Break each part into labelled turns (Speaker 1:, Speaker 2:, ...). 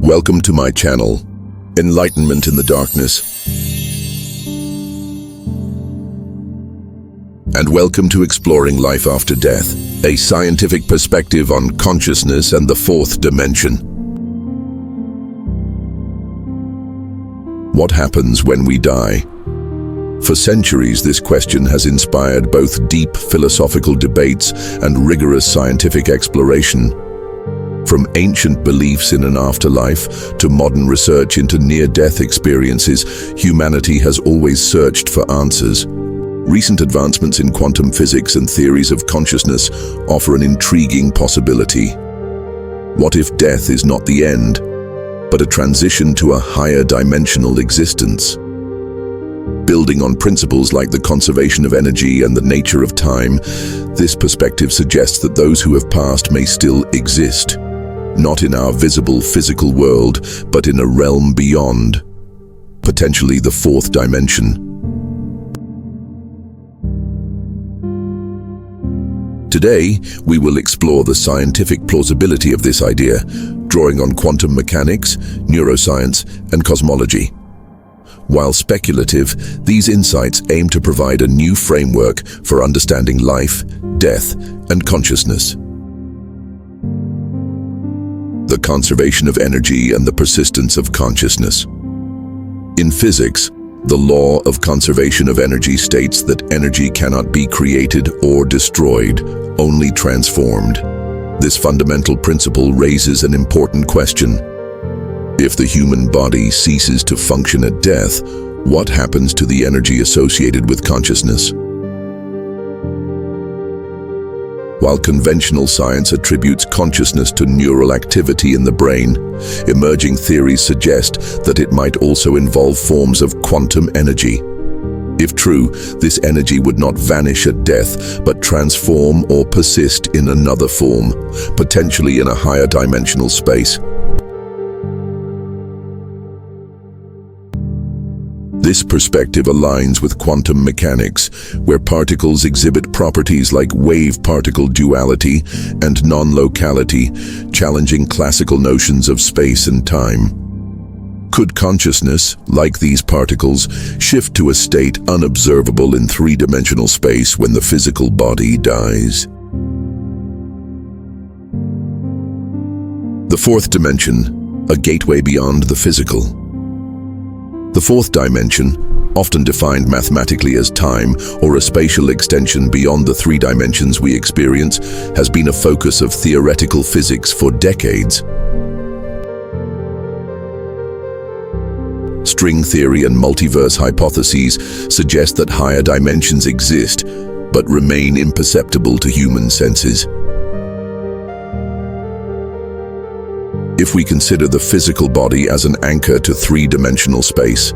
Speaker 1: Welcome to my channel, Enlightenment in the Darkness. And welcome to Exploring Life After Death, a scientific perspective on consciousness and the fourth dimension. What happens when we die? For centuries, this question has inspired both deep philosophical debates and rigorous scientific exploration. From ancient beliefs in an afterlife to modern research into near-death experiences, humanity has always searched for answers. Recent advancements in quantum physics and theories of consciousness offer an intriguing possibility. What if death is not the end, but a transition to a higher dimensional existence? Building on principles like the conservation of energy and the nature of time, this perspective suggests that those who have passed may still exist. Not in our visible physical world, but in a realm beyond, potentially the fourth dimension. Today, we will explore the scientific plausibility of this idea, drawing on quantum mechanics, neuroscience, and cosmology. While speculative, these insights aim to provide a new framework for understanding life, death, and consciousness. The conservation of energy and the persistence of consciousness. In physics, the law of conservation of energy states that energy cannot be created or destroyed, only transformed. This fundamental principle raises an important question. If the human body ceases to function at death, what happens to the energy associated with consciousness? While conventional science attributes consciousness to neural activity in the brain, emerging theories suggest that it might also involve forms of quantum energy. If true, this energy would not vanish at death, but transform or persist in another form, potentially in a higher dimensional space. This perspective aligns with quantum mechanics, where particles exhibit properties like wave-particle duality and non-locality, challenging classical notions of space and time. Could consciousness, like these particles, shift to a state unobservable in three-dimensional space when the physical body dies? The fourth dimension, a gateway beyond the physical. The fourth dimension, often defined mathematically as time or a spatial extension beyond the three dimensions we experience, has been a focus of theoretical physics for decades. String theory and multiverse hypotheses suggest that higher dimensions exist, but remain imperceptible to human senses. If we consider the physical body as an anchor to three-dimensional space,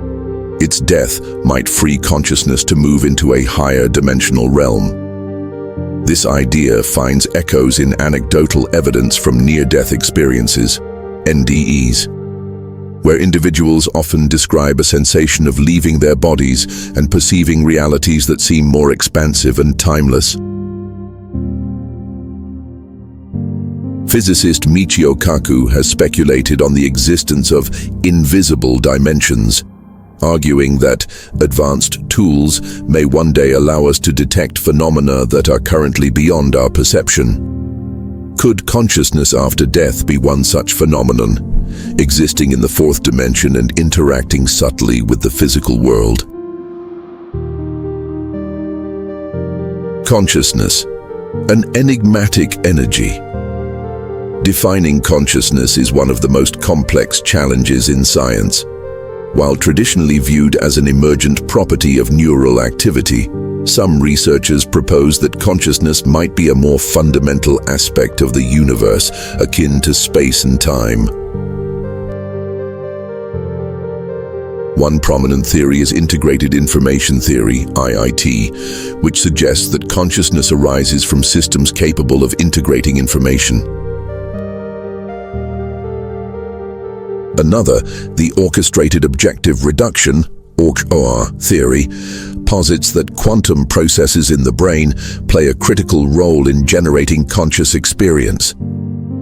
Speaker 1: its death might free consciousness to move into a higher dimensional realm. This idea finds echoes in anecdotal evidence from near-death experiences, NDEs, where individuals often describe a sensation of leaving their bodies and perceiving realities that seem more expansive and timeless. Physicist Michio Kaku has speculated on the existence of invisible dimensions, arguing that advanced tools may one day allow us to detect phenomena that are currently beyond our perception. Could consciousness after death be one such phenomenon, existing in the fourth dimension and interacting subtly with the physical world? Consciousness, an enigmatic energy. Defining consciousness is one of the most complex challenges in science. While traditionally viewed as an emergent property of neural activity, some researchers propose that consciousness might be a more fundamental aspect of the universe, akin to space and time. One prominent theory is integrated information theory, IIT, which suggests that consciousness arises from systems capable of integrating information. Another, the orchestrated objective reduction, or theory, posits that quantum processes in the brain play a critical role in generating conscious experience.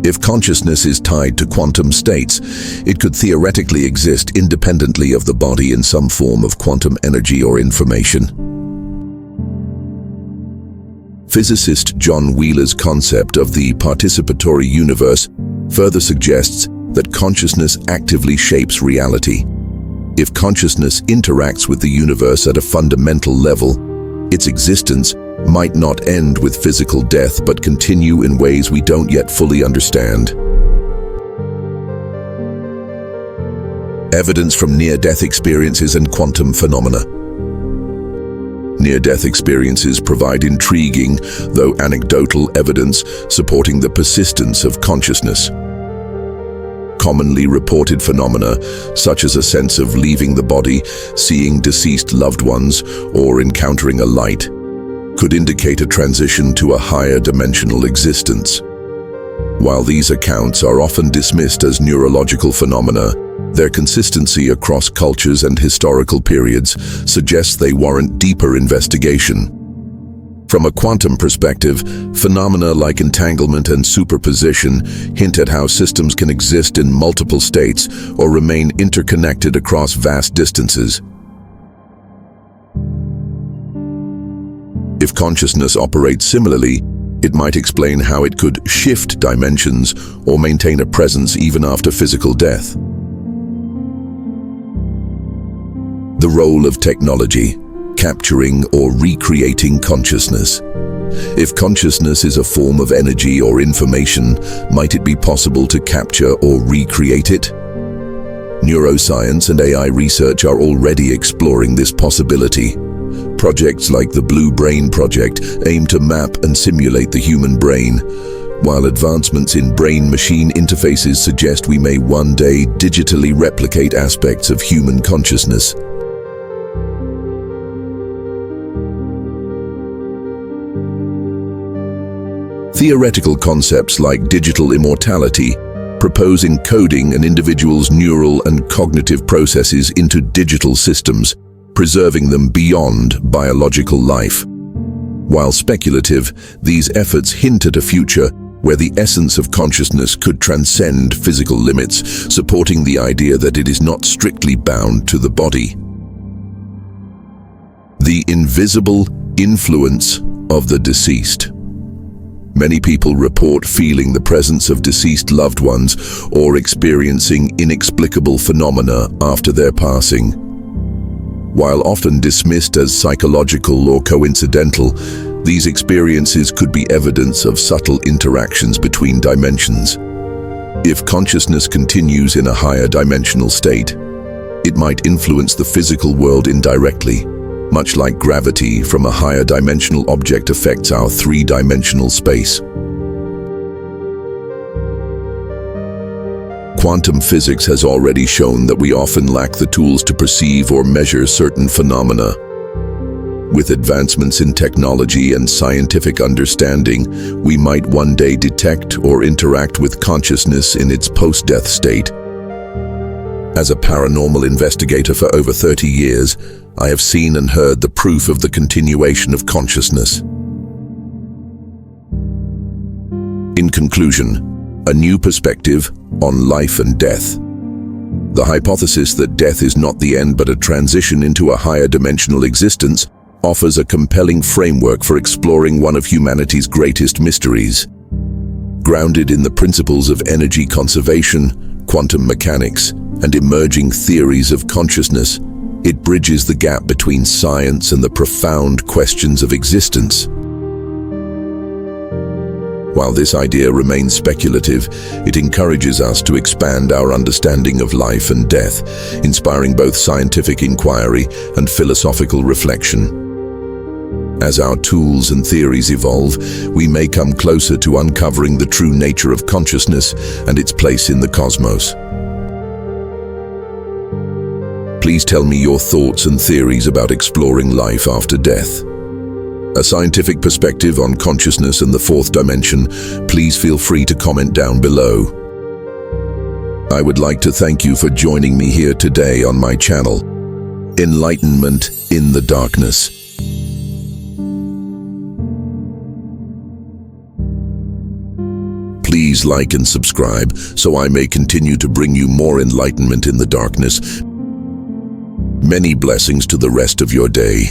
Speaker 1: If consciousness is tied to quantum states, it could theoretically exist independently of the body in some form of quantum energy or information. Physicist John Wheeler's concept of the participatory universe further suggests that consciousness actively shapes reality. If consciousness interacts with the universe at a fundamental level, its existence might not end with physical death but continue in ways we don't yet fully understand. Evidence from near-death experiences and quantum phenomena. Near-death experiences provide intriguing, though anecdotal, evidence supporting the persistence of consciousness. Commonly reported phenomena, such as a sense of leaving the body, seeing deceased loved ones, or encountering a light, could indicate a transition to a higher dimensional existence. While these accounts are often dismissed as neurological phenomena, their consistency across cultures and historical periods suggests they warrant deeper investigation. From a quantum perspective, phenomena like entanglement and superposition hint at how systems can exist in multiple states or remain interconnected across vast distances. If consciousness operates similarly, it might explain how it could shift dimensions or maintain a presence even after physical death. The role of technology: capturing or recreating consciousness. If consciousness is a form of energy or information, might it be possible to capture or recreate it? Neuroscience and AI research are already exploring this possibility. Projects like the Blue Brain Project aim to map and simulate the human brain, while advancements in brain-machine interfaces suggest we may one day digitally replicate aspects of human consciousness. Theoretical concepts like digital immortality propose encoding an individual's neural and cognitive processes into digital systems, preserving them beyond biological life. While speculative, these efforts hint at a future where the essence of consciousness could transcend physical limits, supporting the idea that it is not strictly bound to the body. The invisible influence of the deceased. Many people report feeling the presence of deceased loved ones or experiencing inexplicable phenomena after their passing. While often dismissed as psychological or coincidental, these experiences could be evidence of subtle interactions between dimensions. If consciousness continues in a higher dimensional state, it might influence the physical world indirectly, much like gravity from a higher dimensional object affects our three-dimensional space. Quantum physics has already shown that we often lack the tools to perceive or measure certain phenomena. With advancements in technology and scientific understanding, we might one day detect or interact with consciousness in its post-death state. As a paranormal investigator for over 30 years, I have seen and heard the proof of the continuation of consciousness. In conclusion, a new perspective on life and death. The hypothesis that death is not the end but a transition into a higher dimensional existence offers a compelling framework for exploring one of humanity's greatest mysteries. Grounded in the principles of energy conservation, quantum mechanics, and emerging theories of consciousness, it bridges the gap between science and the profound questions of existence. While this idea remains speculative, it encourages us to expand our understanding of life and death, inspiring both scientific inquiry and philosophical reflection. As our tools and theories evolve, we may come closer to uncovering the true nature of consciousness and its place in the cosmos. Please tell me your thoughts and theories about exploring life after death. A scientific perspective on consciousness and the fourth dimension, please feel free to comment down below. I would like to thank you for joining me here today on my channel. Enlightenment in the darkness. Please like and subscribe so I may continue to bring you more enlightenment in the darkness. Many blessings to the rest of your day.